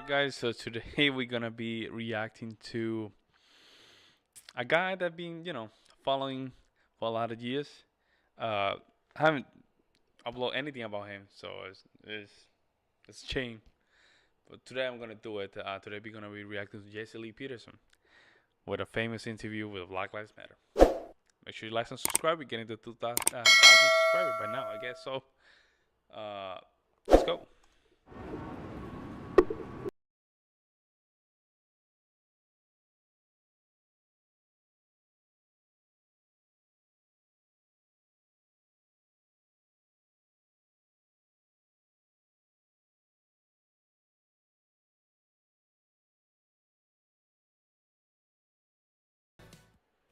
guys? So today we're gonna be reacting to a guy that been, following for a lot of years. I haven't uploaded anything about him, so it's a shame. But today I'm gonna do it. Today we're gonna be reacting to Jesse Lee Peterson with a famous interview with Black Lives Matter. Make sure you like and subscribe. We're getting to 2,000 subscribers by now, I guess. So, let's go.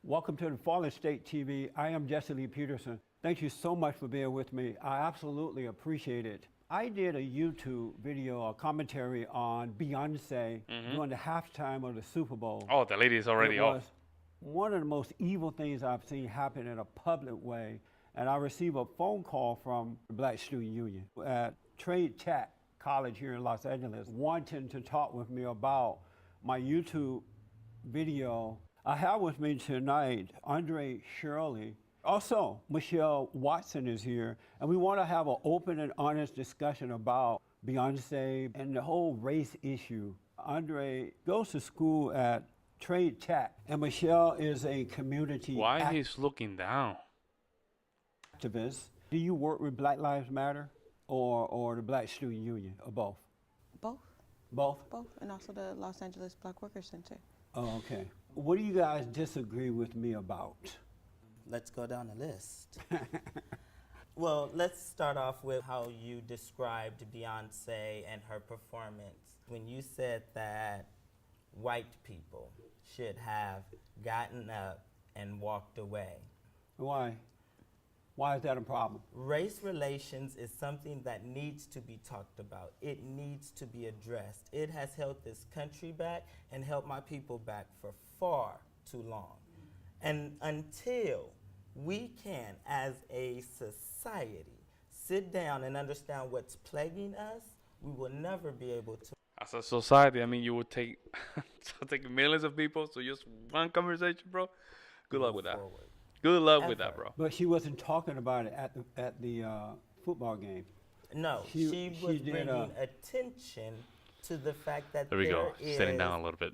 Welcome to the Fallen State TV. I am Jesse Lee Peterson. Thank you so much for being with me. I absolutely appreciate it. I did a YouTube video, a commentary on Beyonce during the halftime of the Super Bowl. Oh, the lady is already off. It was one of the most evil things I've seen happen in a public way. And I received a phone call from the Black Student Union at Trade Tech College here in Los Angeles, wanting to talk with me about my YouTube video. I have with me tonight Andre Shirley. Also, Michelle Watson is here, and we want to have an open and honest discussion about Beyonce and the whole race issue. Andre goes to school at Trade Tech, and Michelle is a community He's looking down? activist. Do you work with Black Lives Matter or the Black Student Union, or both? Both. Both? Both, and also the Los Angeles Black Workers Center. Oh, okay. What do you guys disagree with me about? Let's go down the list. Well, let's start off with how you described Beyonce and her performance. When you said that white people should have gotten up and walked away. Why? Why is that a problem? Race relations is something that needs to be talked about. It needs to be addressed. It has held this country back and held my people back for far too long. And until we can, as a society, sit down and understand what's plaguing us, we will never be able to. As a society, I mean, you would take take millions of people, so just one conversation, bro. Good luck with that. Forward. Good luck with that, bro. But she wasn't talking about it at the football game. No, she was bringing attention to the fact that There we go. is Sitting down a little bit.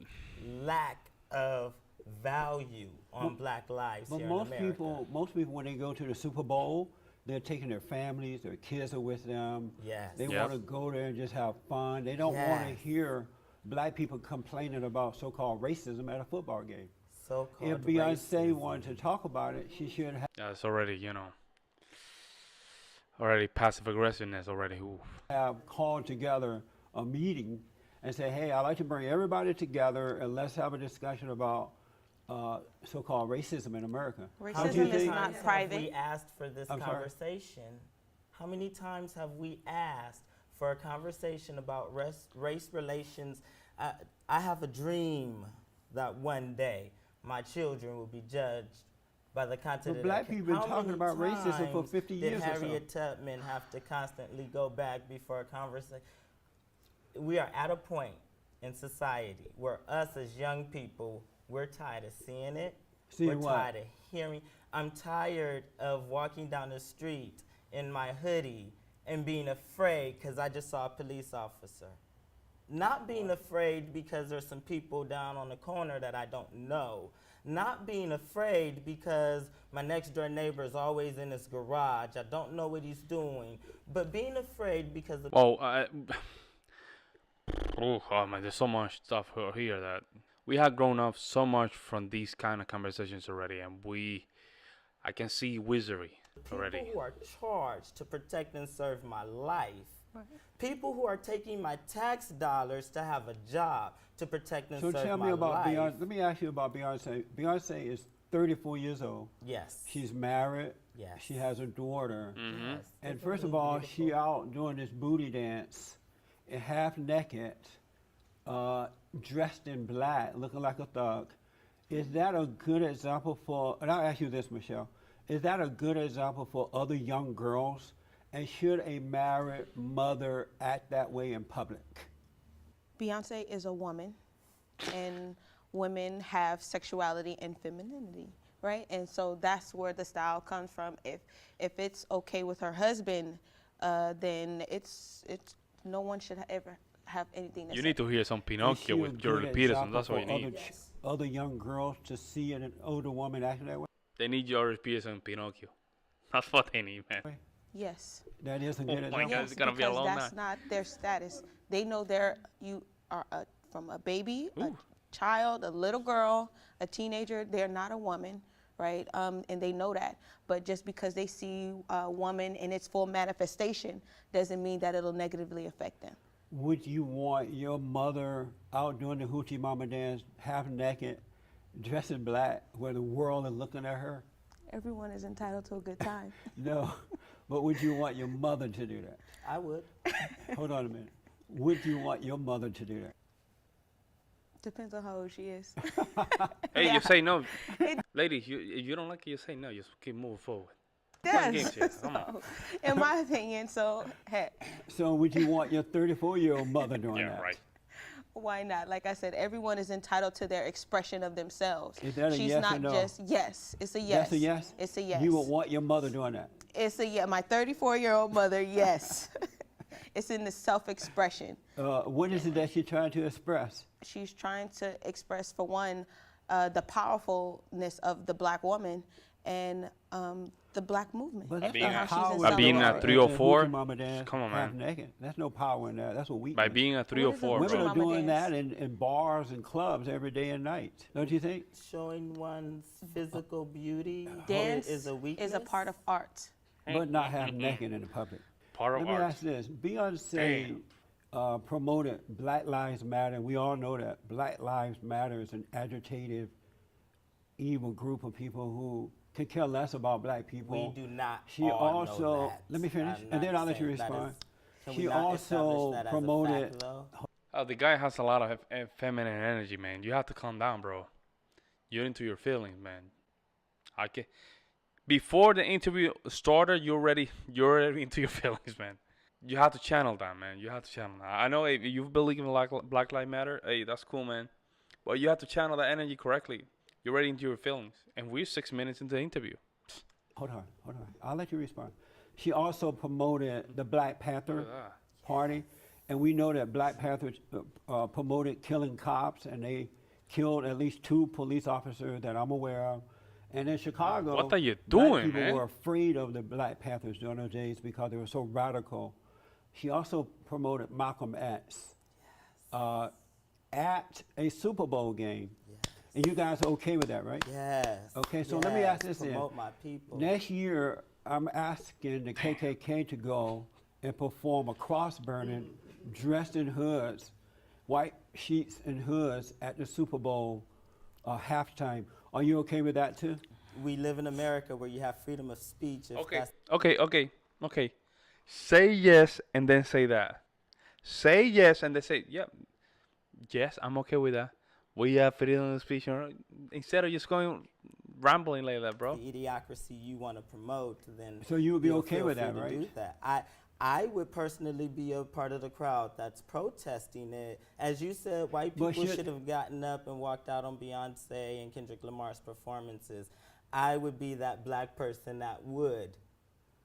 lack of value on Black lives But here most in America. most people, when they go to the Super Bowl, they're taking their families, their kids are with them. Yes. They Yep. want to go there and just have fun. They don't want to Yes. hear black people complaining about so-called racism at a football game. So-called If Beyonce racism. wanted to talk about it, she should It's already, already passive aggressiveness already. Ooh. have called together a meeting and say, hey, I'd like to bring everybody together and let's have a discussion about so-called racism in America. Racism How do you is think- not Have private. we asked for this I'm sorry? conversation? How many times have we asked for a conversation about race relations? I have a dream that one day my children will be judged by the content of black their people been How talking many about racism for times 50 did years or so? Harriet Tubman have to constantly go back before a conversation? We are at a point in society where us as young people, we're tired of seeing it. Seeing We're what? tired of hearing. I'm tired of walking down the street in my hoodie and being afraid because I just saw a police officer. Not being afraid because there's some people down on the corner that I don't know. Not being afraid because my next door neighbor is always in his garage. I don't know what he's doing. But being afraid because of Oh, oh man, there's so much stuff here that we have grown up so much from these kind of conversations already, and I can see wizardry already. people who are charged to protect and serve my life. People who are taking my tax dollars to have a job to protect and So serve tell my me about life. Beyonce. Let me ask you about Beyonce. Beyonce is 34 years old. Yes. She's married. Yes. She has a daughter. Yes. And first of all, she out doing this booty dance, half naked, dressed in black, looking like a thug. Is that a good example for, and I'll ask you this, Michelle, is that a good example for other young girls? And should a married mother act that way in public? Beyonce is a woman, and women have sexuality and femininity, right? And so that's where the style comes from. If it's okay with her husband, then it's no one should ever have anything to You say. need to hear some Is she Pinocchio a with good Jordan Peterson. example That's what you for need. other young girls to see an older woman acting that way? They need Jordan Peterson and Pinocchio. That's what they need, man. Yes. That is a Oh good my example. God, it's gonna be a because long that's night. not their status. They know you are from a baby, a Ooh. child, a little girl, a teenager. They're not a woman, right? And they know that. But just because they see a woman in its full manifestation doesn't mean that it'll negatively affect them. Would you want your mother out doing the hoochie mama dance, half naked, dressed in black, where the world is looking at her? Everyone is entitled to a good time. No. But would you want your mother to do that? I would. Hold on a minute. Would you want your mother to do that? Depends on how old she is. Hey, Yeah. you say no. Ladies, if you don't like it, you say no. Just keep moving forward. Come on, Yes. game changer. Come on. In my opinion, so hey, So would you want your 34-year-old mother doing Yeah, that? right. why not? Like I said, everyone is entitled to their expression of themselves. Is that a She's yes or not no? just yes. It's a yes. That's a yes? It's a yes. You would want your mother doing that? It's a yes. My 34-year-old mother, yes. It's in the self-expression. What is it that she's trying to express? She's trying to express, for one, the powerfulness of the black woman and the black movement. But By that's not being power by in being that. at 304, Hoochie mama dance, come on, half man. naked. That's no power in that. That's a weakness. By being a What 304, is it? Women bro. are Mama doing dance. that in bars and clubs every day and night. Don't you think? Showing one's physical beauty Dance is a weakness. is a part of art. But not half naked in the public. Part Let of me art. ask this. Beyonce promoted Black Lives Matter. We all know that Black Lives Matter is an agitative, evil group of people who could care less about black people. We do not She all also, know that. let me finish, I'm and then not I'll let you saying that respond. can She we not establish also that as a promoted- fact, though? The guy has a lot of feminine energy, man. You have to calm down, bro. You're into your feelings, man. Okay. Before the interview started, you're already into your feelings, man. You have to channel that, man. You have to channel that. I know if you believe in Black Lives Matter, hey, that's cool, man. But you have to channel that energy correctly. You're already into your feelings. And we're 6 minutes into the interview. Hold on. I'll let you respond. She also promoted the Black Panther Party, and we know that Black Panthers promoted killing cops, and they killed at least 2 police officers that I'm aware of. And in Chicago, What are you black doing, people man? were afraid of the Black Panthers during those days because they were so radical. She also promoted Malcolm X at a Super Bowl game. And you guys are okay with that, right? Yes. Okay, so let me ask this then. Promote my people. Next year, I'm asking the KKK to go and perform a cross burning, dressed in hoods, white sheets and hoods at the Super Bowl halftime. Are you okay with that too? We live in America where you have freedom of speech. If Okay. that's Okay. Say yes and then say that. Say yes and then say, yep. Yes, I'm okay with that. We have freedom of speech. Instead of just going rambling like that, bro. the idiocracy you want to promote, then So you would be you'll okay feel with free that, to right? do that. I would personally be a part of the crowd that's protesting it. As you said, white But people should- should have gotten up and walked out on Beyonce and Kendrick Lamar's performances. I would be that black person that would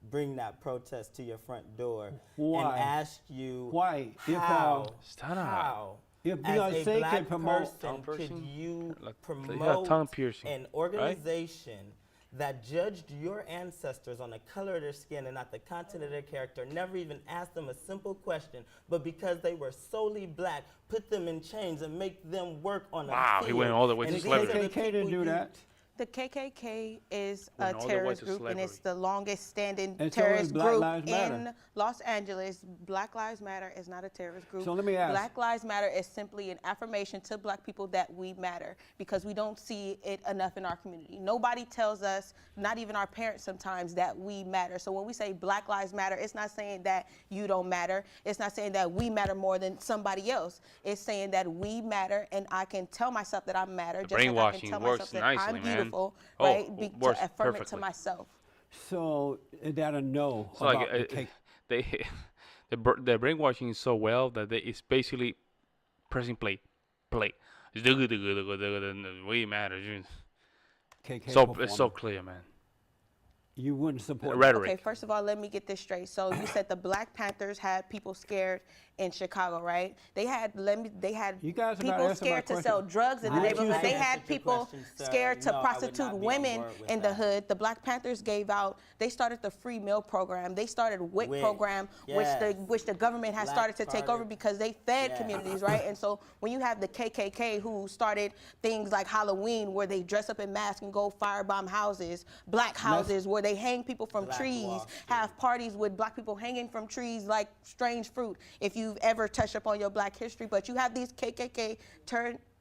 bring that protest to your front door Why? and ask you Why? If, how, Stop. how If as Beyonce a black can promote, person, could person, you like, they have promote tongue piercing, an organization that judged your ancestors on the color of their skin and not the content of their character, never even asked them a simple question, but because they were solely black, put them in chains and make them work on a Wow, he field. went all the way And to these are the slavery. KKK didn't people do you- that. The KKK is Went a all the way terrorist to group, and it's slavery. the longest standing And so terrorist is Black group Lives Matter. in Los Angeles. Black Lives Matter is not a terrorist group. So let me ask. Black Lives Matter is simply an affirmation to black people that we matter, because we don't see it enough in our community. Nobody tells us, not even our parents sometimes, that we matter. So when we say Black Lives Matter, it's not saying that you don't matter. It's not saying that we matter more than somebody else. It's saying that we matter, and I can tell myself that I matter, just like I can brainwashing tell works myself that nicely, I'm man. beautiful, Oh, right? works To affirm it to perfectly. myself. So is that a no It's like about the KKK? the brainwashing is so well that it's basically pressing play. We matter. KK So performing. it's so clear, man. You wouldn't support Rhetoric. Okay, first of all, let me get this straight. So you said the Black Panthers had people scared in Chicago, right? They had You guys are about to people answer my scared to question. sell drugs in the I neighborhood. answered They your had people question, sir. scared to No, I would prostitute not be on women board with in the that. hood. The Black Panthers gave out. They started the free meal program. They started WIC WIC, program, yes. which the government has Black started to take over Carded. because they fed Yes. communities, right? And so when you have the KKK who started things like Halloween, where they dress up in masks and go firebomb houses, black houses where they hang people from Black trees, Wall Street. have parties with black people hanging from trees like strange fruit, if you've ever touched up on your black history. But you have these KKK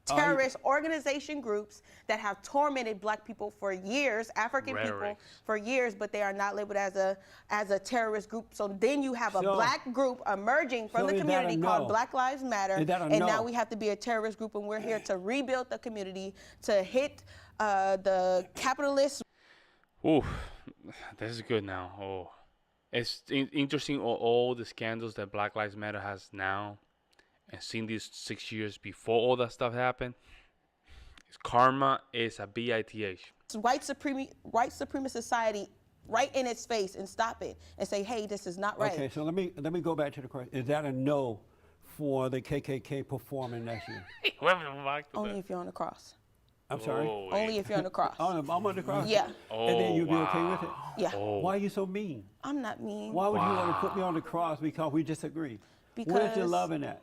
terrorist organization groups that have tormented black people for years, African people Rhetoric. for years, but they are not labeled as a terrorist group. So then you have a So- black group emerging from so the is that a community no? called Black Lives Matter, Is that a and no? now we have to be a terrorist group, and we're here to rebuild the community, to hit the capitalists. Ooh, this is good now. Oh, it's interesting all the scandals that Black Lives Matter has now, and seeing these 6 years before all that stuff happened. Karma is a bitch. white supremacist society right in its face and stop it and say, hey, this is not right. Okay, so let me go back to the question. Is that a no for the KKK performing next year? Only if you're on the cross. I'm sorry. Oh, Only if you're on the cross. I'm on the cross. Yeah. And then you'd be okay wow. with it? Yeah. Oh. Why are you so mean? I'm not mean. Why would you want to put me on the cross because we disagree? Where's your Because- love in that?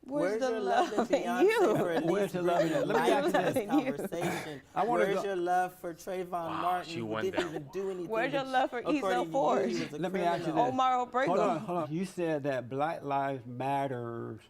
Where's the your love in in Beyonce you? for at Where's least the love in it? Let me bringing ask you light to this. this conversation? I wanna Where's go- your love for Trayvon Martin, she who went didn't there. even do anything? Where's your but love for according Ezel to you, Ford? he was a Let me ask you criminal. this. Omar Obrego. Hold on. You said that Black Lives Matters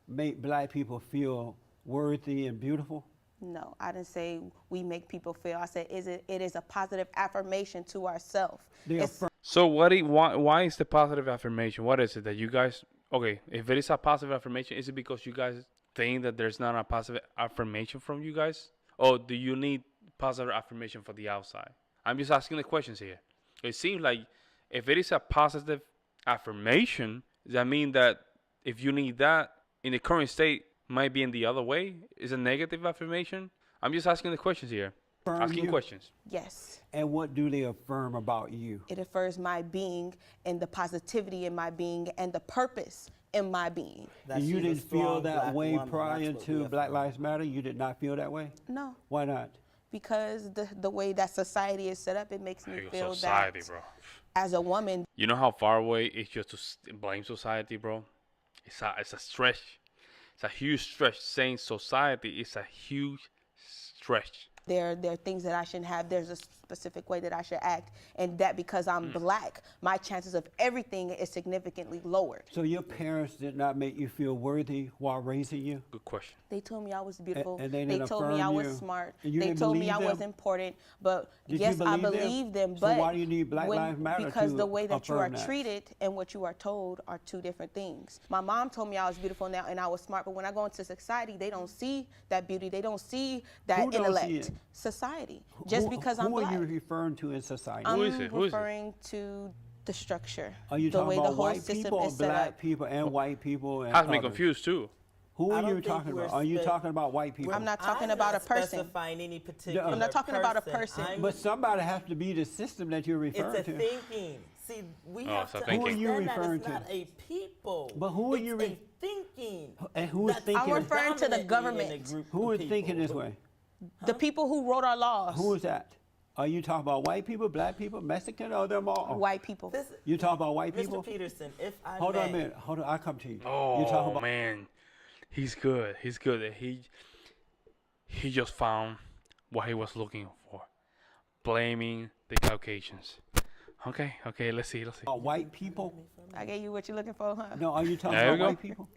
make black people feel worthy and beautiful? No, I didn't say we make people feel. I said it is a positive affirmation to ourselves. They affirm- So why is the positive affirmation? What is it that you guys? Okay, if it is a positive affirmation, is it because you guys think that there's not a positive affirmation from you guys, or do you need positive affirmation for the outside? I'm just asking the questions here. It seems like if it is a positive affirmation, does that mean that if you need that in the current state, might be in the other way? Is a negative affirmation? I'm just asking the questions here. Affirm Asking you? questions. Yes. And what do they affirm about you? It affirms my being and the positivity in my being and the purpose in my being. That And you she's a didn't feel strong that black way woman. prior That's what we to Black affirm. Lives Matter? You did not feel that way? No, Why not? because the way that society is set up, it makes me Hey, feel society, that bro. as a woman, You know how far away it's just to blame society, bro? It's a stretch. It's a huge stretch. Saying society is a huge stretch. there are things that I shouldn't have. There's a specific way that I should act, and that because I'm black, my chances of everything is significantly lowered. So your parents did not make you feel worthy while raising you? Good question. They told me I was beautiful. and they they didn't told me I affirm was you? smart. And you They didn't told me believe I was them? important. But Did you yes, I believe them? believe them. So But why do you need Black Lives Matter because to the way that you are affirm that? treated and what you are told are two different things. My mom told me I was beautiful now and I was smart. But when I go into society, they don't see that beauty. They don't see that Who don't intellect. see it? Society. Just because I'm who black. are you referring to in society? I'm is it? Who is it? referring to the structure. Are you the talking way about the whole white system people or is set black up. people and white people? And Has me others? confused too. Who I are don't you think talking we're about? Are you spe- talking about white people? I'm not talking I'm about not a person. specifying any particular I'm not talking about a person. I'm- But somebody has to be the system that you're it's referring a to. thinking. See, we have it's a to thinking. Who are you understand referring that it's to? not a people. But who are it's you a thinking. And who is that's thinking? I'm referring to the predominantly government. in a group Who of is thinking people. this way? The people who wrote our laws. Who is that? Are you talking about white people, black people, Mexican, or them all? White people. This, You talking about white people? Mr. Peterson, if I Hold may, on a minute. Hold on. I'll come to you. you Oh talking about man, he's good. He's good. He just found what he was looking for, blaming the Caucasians. Okay, let's see. white people? I gave you what you're looking for, huh? No, are you talking There we about go. white people?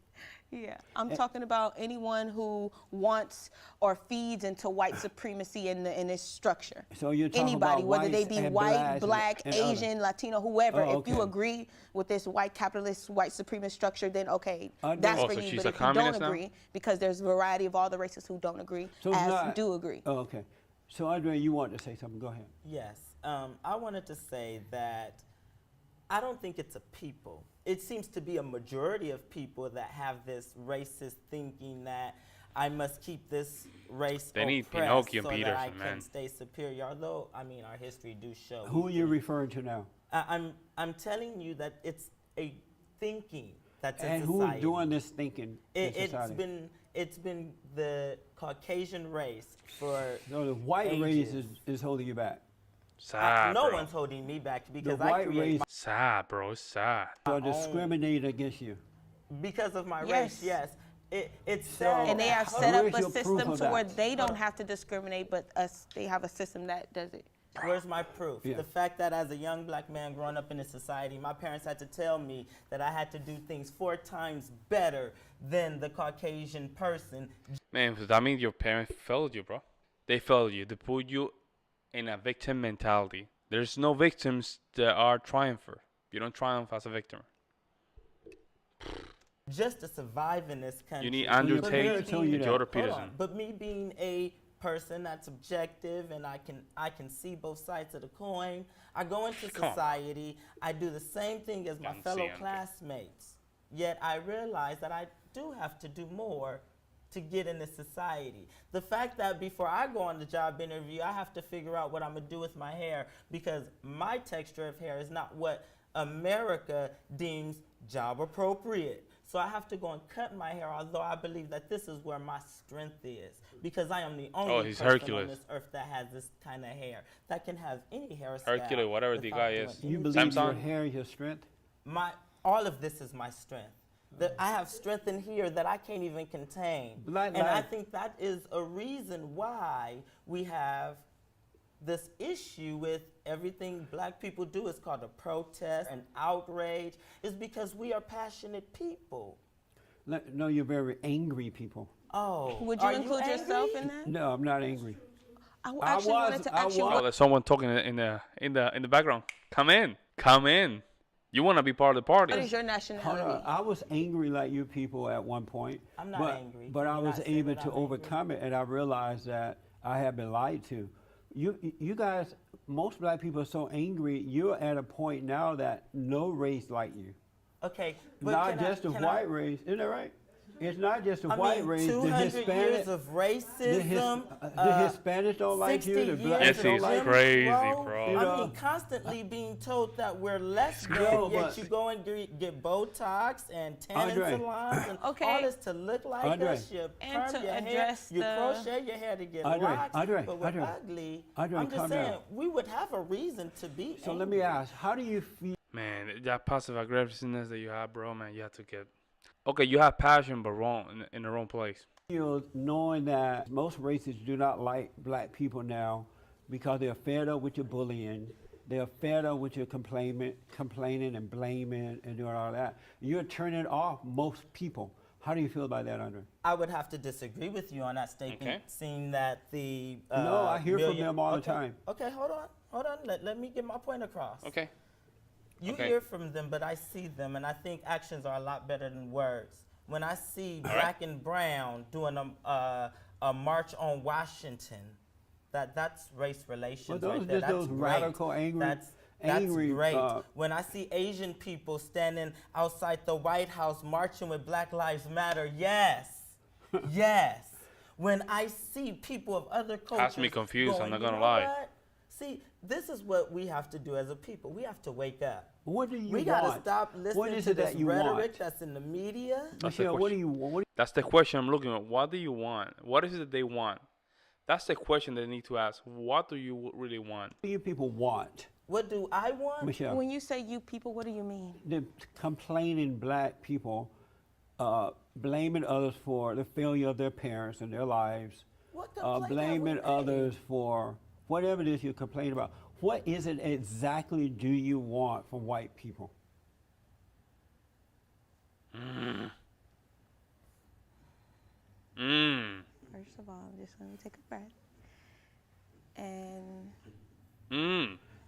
Yeah. I'm talking about anyone who wants or feeds into white supremacy in this structure. So you're talking Anybody, about whether they whites be and white, blacks black, and others. Asian, Latino, whoever. Oh, If you okay. agree with this white capitalist, white supremacist structure, then okay, Under- that's Oh, for so you. she's But a if you don't communist now? agree, because there's a variety of all the races who don't agree, So it's as not- do agree. Oh, okay. So Andre, you want to say something? Go ahead. yes, I wanted to say that I don't think it's a people. It seems to be a majority of people that have this racist thinking that I must keep this race They need oppressed Pinocchio so Peterson, that I man. can stay superior. Although, I mean, our history do show. Who are you referring to now? I'm telling you that it's a thinking that's in And society. who's doing this thinking in It's society? been the Caucasian race for No, the white race ages. is holding you back. Sad, no bro. one's holding me back The because I white create race Sad, bro. Sad. are discriminating against you. because of my Yes. race. Yes, it's So- sad. And they have How- set up where's a your proof system of to where that? they don't have to discriminate, but they have a system that does it. Where's my proof? Yeah. The fact that as a young black man growing up in this society, my parents had to tell me that I had to do things 4 times better than the Caucasian person. Man, that means your parents failed you, bro. They failed you. They put you in a victim mentality. There's no victims that are triumpher. You don't triumph as a victim. Just to survive in this country. You need Andrew Your Tate parents told you and that. Jordan Hold Peterson. on. But me being a person that's objective and I can see both sides of the coin, I go into Come on. society, I do the same thing as my Can't fellow see 'em. classmates. Yet I realize that I do have to do more to get into society. The fact that before I go on the job interview, I have to figure out what I'm gonna do with my hair because my texture of hair is not what America deems job appropriate. So I have to go and cut my hair, although I believe that this is where my strength is, because I am the only he's person Hercules. on this earth that has this kind of hair, that can have any hairstyle. Hercules, whatever the without guy doing is. You anything. believe your Samsung? hair is your strength? All of this is my strength. That I have strength in here that I can't even contain. Black And I lives- think that is a reason why we have this issue with everything black people do. It's called a protest, an outrage. Is because we are passionate people. No, you're very angry people. Oh, Would you are include yourself angry? in that? No, I'm not angry. I actually wanted to ask you. Oh, there's someone talking in the background. Come in. Come in. You want to be part of the party. What is your Hold nationality? on. I was angry like you people at one point. I'm not angry. But I I'm was not saying able that to I'm angry. overcome it, and I realized that I had been lied to. You guys, most black people are so angry. You're at a point now that no race like you. Okay, but Not can just the can white race. Isn't that right? It's not just the I white mean, race. The 200 Hispanic. years of The racism. Hispanics don't like you. 60 The blacks Yes, don't he's like you. crazy, bro. bro. You I know? mean, constantly being told that we're less No, than, yet but- you go and get Botox and tanning Andre. salons and Okay. all this to look like Andre. us. You And perm to your hair, address you the- crochet your hair to get Andre, locks, Andre, but we're Andre. ugly. Andre, I'm just calm saying, down. we would have a reason to be So let angry. me ask, how do you feel? Man, that passive aggressiveness that you have, bro, man, you have to get. Okay, you have passion, but wrong in the wrong place. Knowing that most races do not like black people now because they're fed up with your bullying, they're fed up with your complaining and blaming and doing all that. You're turning off most people. How do you feel about that, Andre? I would have to disagree with you on that statement, Okay. seeing that the No, I hear from million- them all the Okay, time. Okay, hold on. Let me get my point across. Okay. You Okay. hear from them, but I see them, and I think actions are a lot better than words. When I see All black and brown doing a march on Washington, that's race relations Well, those right there. just That's those great. radical, angry- That's angry, great. uh, When I see Asian people standing outside the White House marching with Black Lives Matter, yes, yes. When I see people of other cultures, Has me confused, I'm going, not "You gonna know lie." what? See, this is what we have to do as a people. We have to wake up. What do you We want? gotta stop listening What is to it this that you rhetoric want? that's in the media. That's the Michelle, what do question. you want? That's the question I'm looking at. What do you want? What is it they want? That's the question they need to ask. What do you really want? What do you people want? What do I want? Michelle, When you say you people, what do you mean? the complaining black people blaming others for the failure of their parents and their lives, What complaint have we blaming made? others for whatever it is you complain about. What is it exactly do you want from white people? First of all, I'm just going to take a breath. And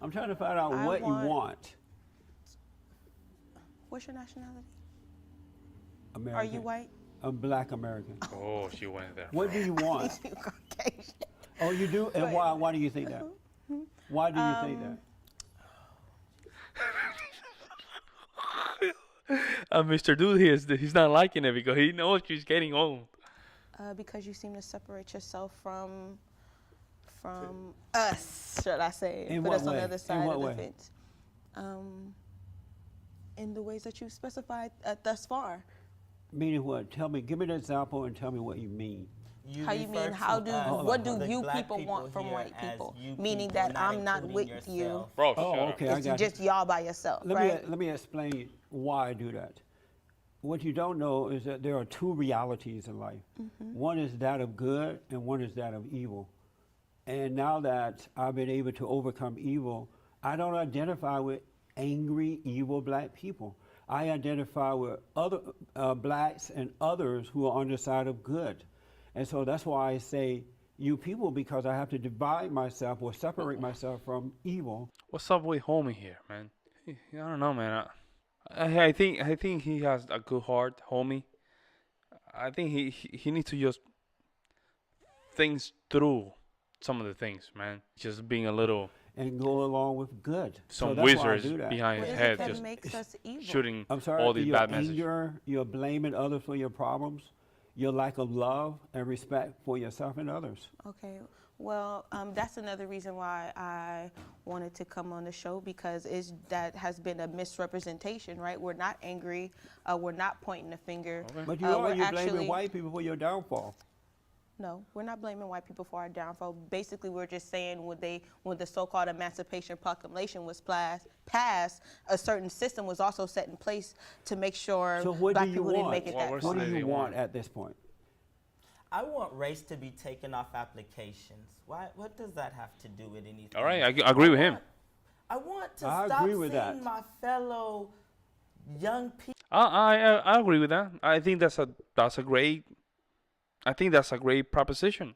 I'm trying to find out I what you want- want. what's your nationality? American. Are you white? I'm black American. Oh, she went there. What do you want? You Caucasian. Oh, you do? And why do you think that? Why do you think that? Mr. Dude, he's not liking it because he knows she's getting old. Because you seem to separate yourself from us, should I say? In Put what us on way? the other In side what of the way? fence. In the ways that you specified thus far. Meaning what? Tell me. Give me an example and tell me what you mean. How you refer mean? How to do us, what do the you black people want from here white as people? you Meaning people, that I'm not with including you. yourself. Bro, Oh, shut okay. up. I It's got just y'all by yourself, right? Let me explain why I do that. What you don't know is that there are two realities in life. One is that of good and one is that of evil. And now that I've been able to overcome evil, I don't identify with angry, evil black people. I identify with other blacks and others who are on the side of good. And so that's why I say you people, because I have to divide myself or separate myself from evil. What's up with homie here, man? I don't know, man. I think he has a good heart, homie. I think he needs to just think through some of the things, man. Just being a little And go along with good. some So that's why I wizards do that. behind What his is it head, that just makes us evil? shooting I'm sorry, all these your bad messages. anger, you're blaming others for your problems, your lack of love and respect for yourself and others. Okay. Well, that's another reason why I wanted to come on the show, because that has been a misrepresentation, right? We're not angry. We're not pointing the finger. But we're you're blaming actually- white people for your downfall. No, we're not blaming white people for our downfall. Basically, we're just saying when the so-called Emancipation Proclamation was passed, a certain system was also set in place to make sure So what black do you people didn't want? make it What that was far. What do they you want? want at this point? I want race to be taken off applications. Why? What does that have to do with anything? All right, I agree with him. I want to I stop agree with seeing that. my fellow young people. I agree with that. I think that's a great. I think that's a great proposition.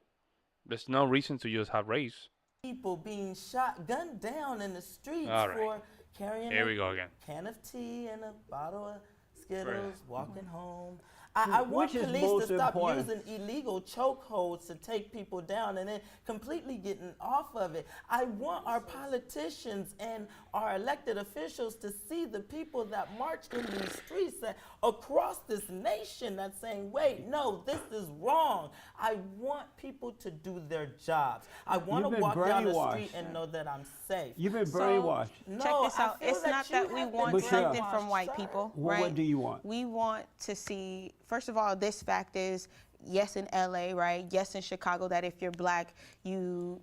There's no reason to just have race. People being shot, gunned down in the streets All right. for carrying Here a we go again. can of tea and a bottle of Skittles, walking home. I want Which is police most to stop important? using illegal chokeholds to take people down and then completely getting off of it. I want our politicians and our elected officials to see the people that march in these streets that across this nation that's saying, wait, no, this is wrong. I want people to do their jobs. I want to You've been walk down the brainwashed. street and know that I'm safe. You've been So, brainwashed. No, Check this I out. feel It's not you that we have been want Michelle. something from brainwashed, white sir. people, Well, right? what do you want? We want to see, first of all, this fact is, yes, in LA, right? Yes, in Chicago, that if you're black, you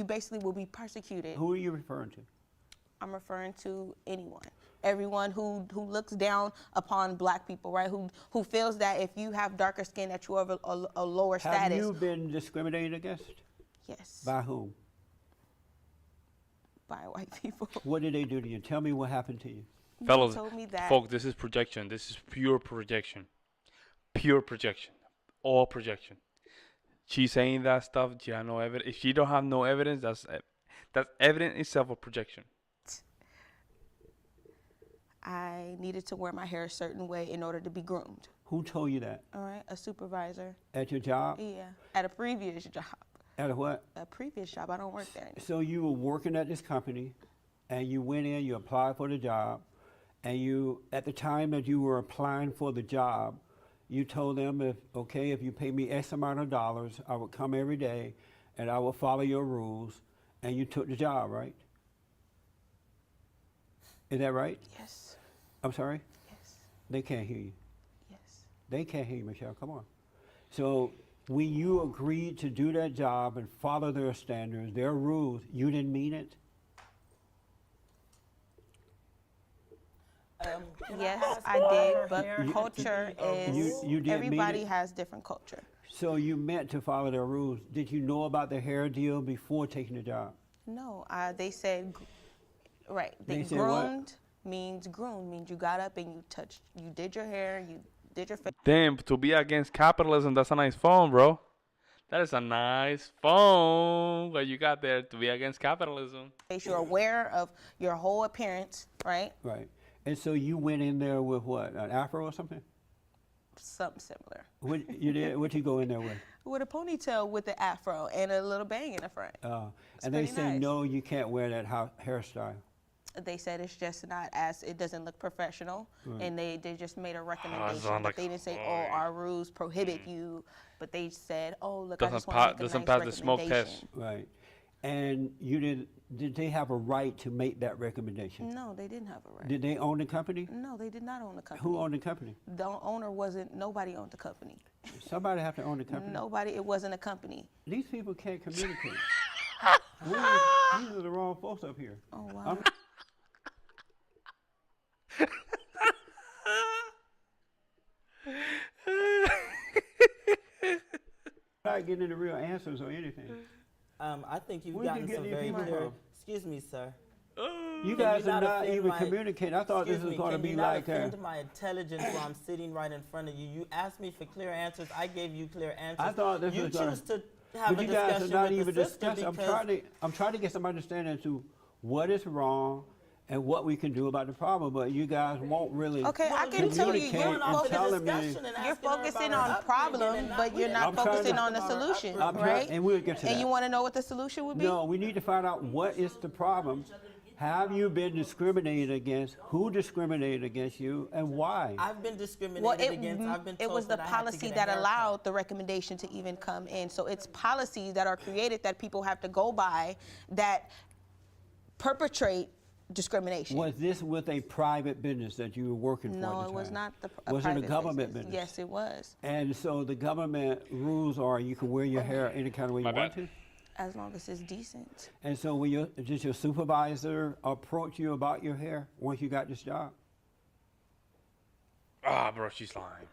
basically will be persecuted. Who are you referring to? I'm referring to anyone. Everyone who looks down upon black people, right? Who feels that if you have darker skin that you have a lower Have status. you been discriminated against? Yes. By whom? By white people. What did they do to you? Tell me what happened to you. Fellas, told me that. folks, this is projection. This is pure projection. Pure projection. All projection. She's saying that stuff. She has no evidence. If she don't have no evidence, that's evidence itself of projection. I needed to wear my hair a certain way in order to be groomed. Who told you that? All right, a supervisor. At your job? Yeah, at a previous job. At a what? A previous job. I don't work there anymore. So you were working at this company, and you went in, you applied for the job, and you, at the time that you were applying for the job, you told them, if you pay me X amount of dollars, I would come every day, and I will follow your rules, and you took the job, right? Is that right? Yes. I'm sorry? Yes. They can't hear you. Yes. They can't hear you, Michelle. Come on. So when you agreed to do that job and follow their standards, their rules, you didn't mean it? Yes, ask I why did, her but hair had to culture be a is, You didn't mean everybody it? has different culture. So you meant to follow their rules. Did you know about the hair deal before taking the job? No, they said, right, They they said what? groomed means you got up and you did your hair, you did your face. Damn, to be against capitalism, that's a nice phone, bro. That is a nice phone that you got there to be against capitalism. You're aware of your whole appearance, right? Right. And so you went in there with what, an afro or something? Something similar. What you did? What you go in there with? With a ponytail with the afro and a little bang in the front. And they pretty say, nice. no, you can't wear that hairstyle. They said it's just not as, it doesn't look professional, and they just made a recommendation, sound but like they didn't say, sorry. oh, our rules prohibit you, but they said, oh, look, I Doesn't just want to make a doesn't nice pass the smoke recommendation. test. Right. And did they have a right to make that recommendation? No, they didn't have a right. Did they own the company? No, they did not own the company. Who owned the company? The owner wasn't, nobody owned the company. Somebody have to own the company. Nobody, it wasn't a company. These people can't communicate. These are the wrong folks up here. Oh, wow. I'm not getting into real answers or anything. I think you've Where'd you gotten get some these very people clear. from? Excuse me, sir. You Can guys you are not offend even my- communicating. I thought this Excuse was me, going to can be you not like offend my intelligence while I'm sitting right in front of you? You asked me for clear answers. I gave you clear answers. I thought this you was gonna- choose to have But a you guys are discussion not with even the sister discussing. because I'm trying to get some understanding to what is wrong and what we can do about the problem. But you guys won't really. Okay, I can tell you, communicate you're and focused- telling me. You're focusing on problem, but you're not I'm trying focusing to- on the solution, I'm trying- right? and we'll get to And that. you want to know what the solution would be? No, we need to find out what is the problem. Have you been discriminated against? Who discriminated against you, and why? I've been discriminated Well, against. I've been it told was the that I had to policy get a that haircut. allowed the recommendation to even come in. So it's policies that are created that people have to go by that perpetrate discrimination. Was this with a private business that you were working for at No, the it was time? not Was it a private government business? Yes, it was. And so the government rules are you can wear your hair any kind of way you My want bad. to? As long as it's decent. And so did your supervisor approach you about your hair once you got this job? Ah, bro, she's lying.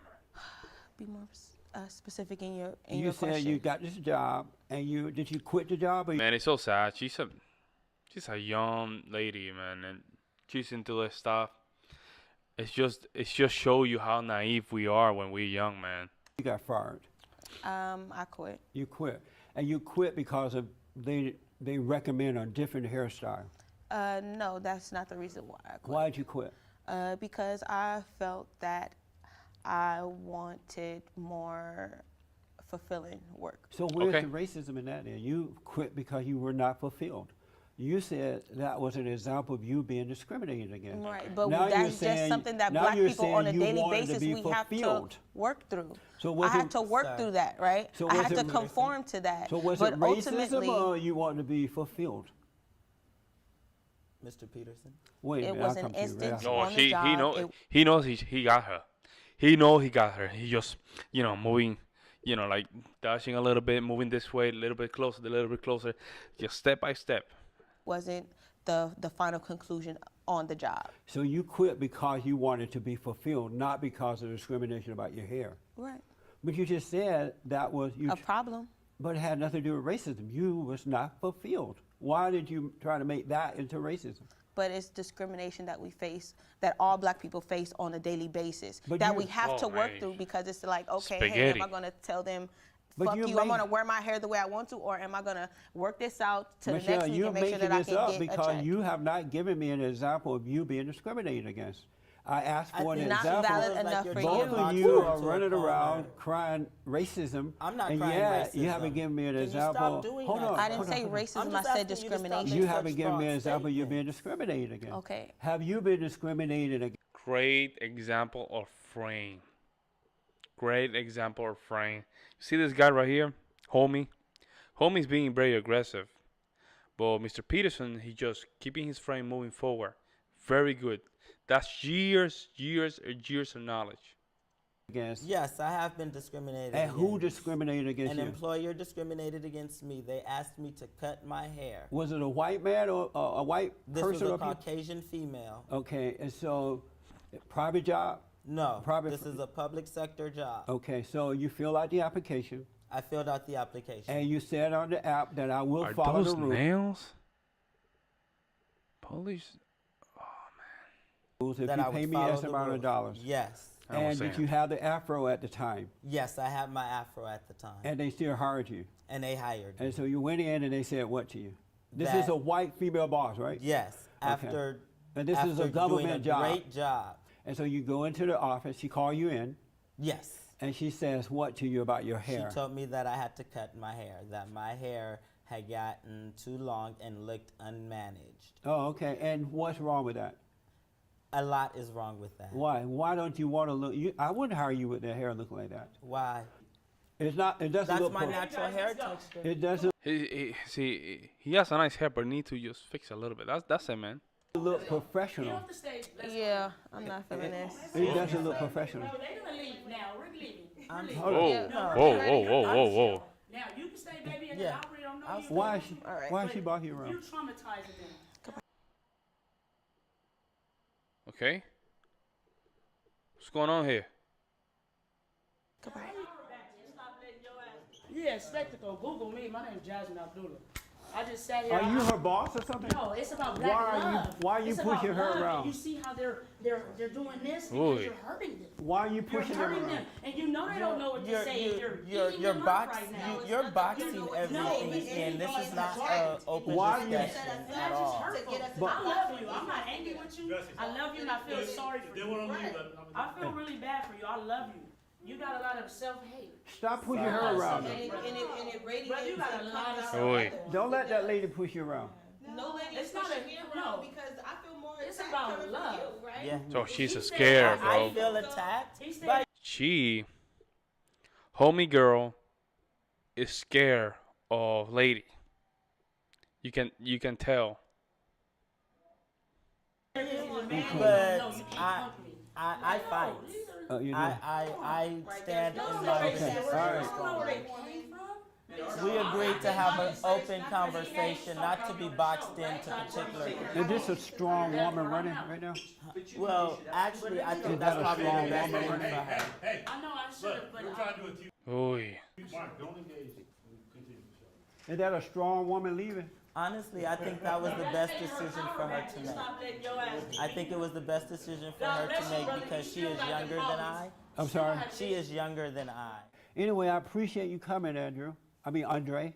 Be more specific in your You said question. you got this job, and did you quit the job? Or Man, it's so sad. She's a young lady, man, and she's into this stuff. It's just show you how naive we are when we're young, man. you got fired? I quit. You quit, and you quit because of they recommend a different hairstyle. No, that's not the reason why I quit. Why did you quit? Because I felt that I wanted more fulfilling work. So where's Okay. the racism in that? Then you quit because you were not fulfilled. You said that was an example of you being discriminated against. Right, but Now you're that's just saying- something that now black you're people on a saying you daily wanted to basis be we have to fulfilled. work through. So I was had it- to work Sir. through that, right? So I was had to it- conform to that. So was but it racism ultimately, or you wanted to be fulfilled? Mr. Peterson. Wait a It minute, was I'll an come to you. instance- No, on the he job, knows it- he knows he got her. He know he got her. He just moving, like dashing a little bit, moving this way, a little bit closer, just step by step. wasn't the final conclusion on the job. So you quit because you wanted to be fulfilled, not because of discrimination about your hair. Right. But you just said that was you. A problem. But it had nothing to do with racism. You was not fulfilled. Why did you try to make that into racism? But it's discrimination that we face, that all black people face on a daily basis, But that you- we have to Oh, work man. through, because it's like, okay, hey, Spaghetti. am I going to tell them, But fuck you're you, I'm going to making- wear my hair the way I want to, or am I going to work this out to the Michelle, next week you're and make sure making that I this can up get a because check? you have not given me an example of you being discriminated against. I asked I for an think Not example. valid Feels like enough you're for talking Both you. about of you to are a running caller. around crying racism. I'm not and crying yet you racism. haven't given me an Can you stop example. doing Hold that? on. I didn't hold on, say hold on. racism, I'm I just said asking you to stop discrimination. You Such haven't given me an broad example you're being statements. discriminated against. Okay. Have you been discriminated against? Great example of frame. Great example of frame. You see this guy right here, homie. Homie's being very aggressive, but Mr. Peterson, he just keeping his frame moving forward. Very good. That's years of knowledge. Yes, I have been discriminated And against. who discriminated against An you? employer discriminated against me. They asked me to cut my hair. Was it a white man or a white This was person? a up here? Caucasian female. Okay, and so private job. No, Private- this is a public sector job. Okay, so you fill out the application I filled out the application. and you said on the app that I will Are follow those the rules. nails? Police. If that you I would pay me follow X the amount of rules. dollars. Yes. I was And did saying. you have the afro at the time? Yes, I had my afro at the time. And they still hired you. And they hired me. And so you went in and they said what to you? This That- is a white female boss, right? Yes, after And this is a after government doing a job. great job. And so you go into the office, she called you in, Yes. and she says what to you about your hair? She told me that I had to cut my hair, that my hair had gotten too long and looked unmanaged. Oh, okay. And what's wrong with that? A lot is wrong with that. Why? Why don't you want to look? I wouldn't hire you with that hair looking like that. Why? It's not. It doesn't That's look. my natural hair texture. It doesn't See, he has a nice hair, but need to just fix a little bit. That's it, man. look professional. Yeah, I'm not feeling this. It doesn't look professional. They're gonna leave now. We're leaving. I'm Hold Whoa, on. whoa. Now you can stay, baby, and Yeah. I already don't know I'll you. stay. Why is she? All right. Why is she barking You're around? traumatizing them. Okay. What's going on here? Goodbye. Yeah, spectacle. Google me. My name's Jasmine Abdullah. I just sat here. Are you her boss or something? No, it's about Why black are you- love. why are you It's about pushing her love, around? And you see how they're doing this Ooh. because you're hurting them. Why are you You're pushing her hurting around? them, and you know they don't know what to say. and You're eating you're them up box, right now. you're boxing everything in. This is not an open Why you- discussion And at that's just all. hurtful. But- I love you. I'm not angry with you. I love you, and I feel sorry for you. I feel really bad for you. I love you. You got a lot of self-hate. Stop pushing her around. And it radiates But you got a and lot of comes Oi. out. Don't let that lady push you around. No lady It's is not pushing a- me no. around because I feel more It's attacked about coming from love. you, right? Yeah. So she's He a said- scare, I bro. feel attacked. He said- But She, homie girl, is scared of lady. You can tell. but I fight. You do. I stand in No, my they Okay, said, all right. I don't know where they came from. We agreed to have an open conversation, not to be boxed into particular. Is this a strong woman running right now? Well, actually, I think Is that's that a probably the strong best woman thing for running? her. I know I should have, but Oi. Is that a strong woman leaving? Honestly, I think that was the best decision for her to make. I think it was the best decision for her to make because she is younger than I. I'm sorry. She is younger than I. Anyway, I appreciate you coming, Andre.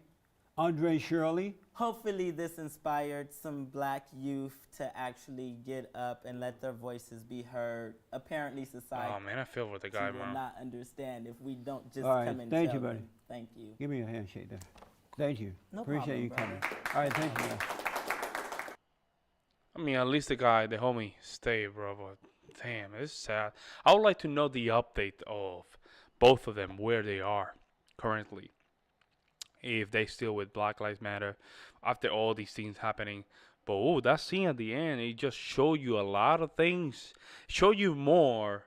Andre Shirley. Hopefully this inspired some black youth to actually get up and let their voices be heard. Apparently society Oh man, I feel with the guy, will man. not understand if we don't just All right, come and thank tell you, buddy. them. Thank you. Give me a handshake there. Thank you. No appreciate problem, you brother. coming. All right, thank you. guys. I mean, at least the guy, the homie, stayed, bro. But damn, it's sad. I would like to know the update of both of them, where they are currently. If they still with Black Lives Matter after all these things happening. But oh, that scene at the end, it just showed you a lot of things. Showed you more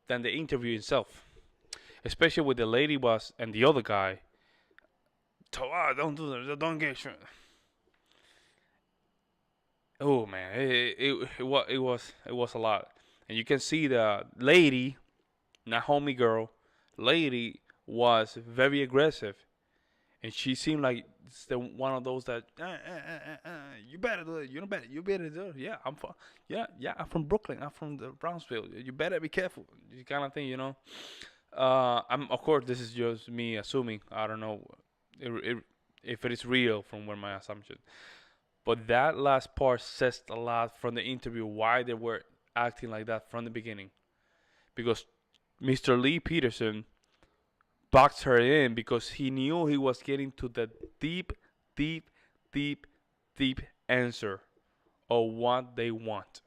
than the interview itself. Especially with the lady was and the other guy. Don't do that. Don't get shot. Oh man, it was a lot, and you can see the lady, not homie girl, lady was very aggressive, and she seemed like it's the one of those that you better do it, you better do it. Yeah, I'm from I'm from Brooklyn, I'm from the Brownsville. You better be careful, this kind of thing, you know. Of course this is just me assuming. I don't know if it is real from where my assumption. But that last part says a lot from the interview why they were acting like that from the beginning. Because Mr. Lee Peterson boxed her in because he knew he was getting to the deep answer of what they want.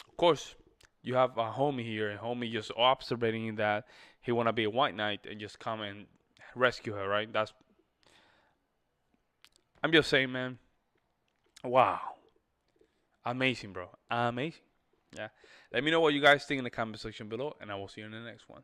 Of course, you have a homie here, and homie just observing that he want to be a white knight and just come and rescue her, right? I'm just saying, man. Wow. Amazing, bro. Amazing. Yeah. Let me know what you guys think in the comment section below, and I will see you in the next one.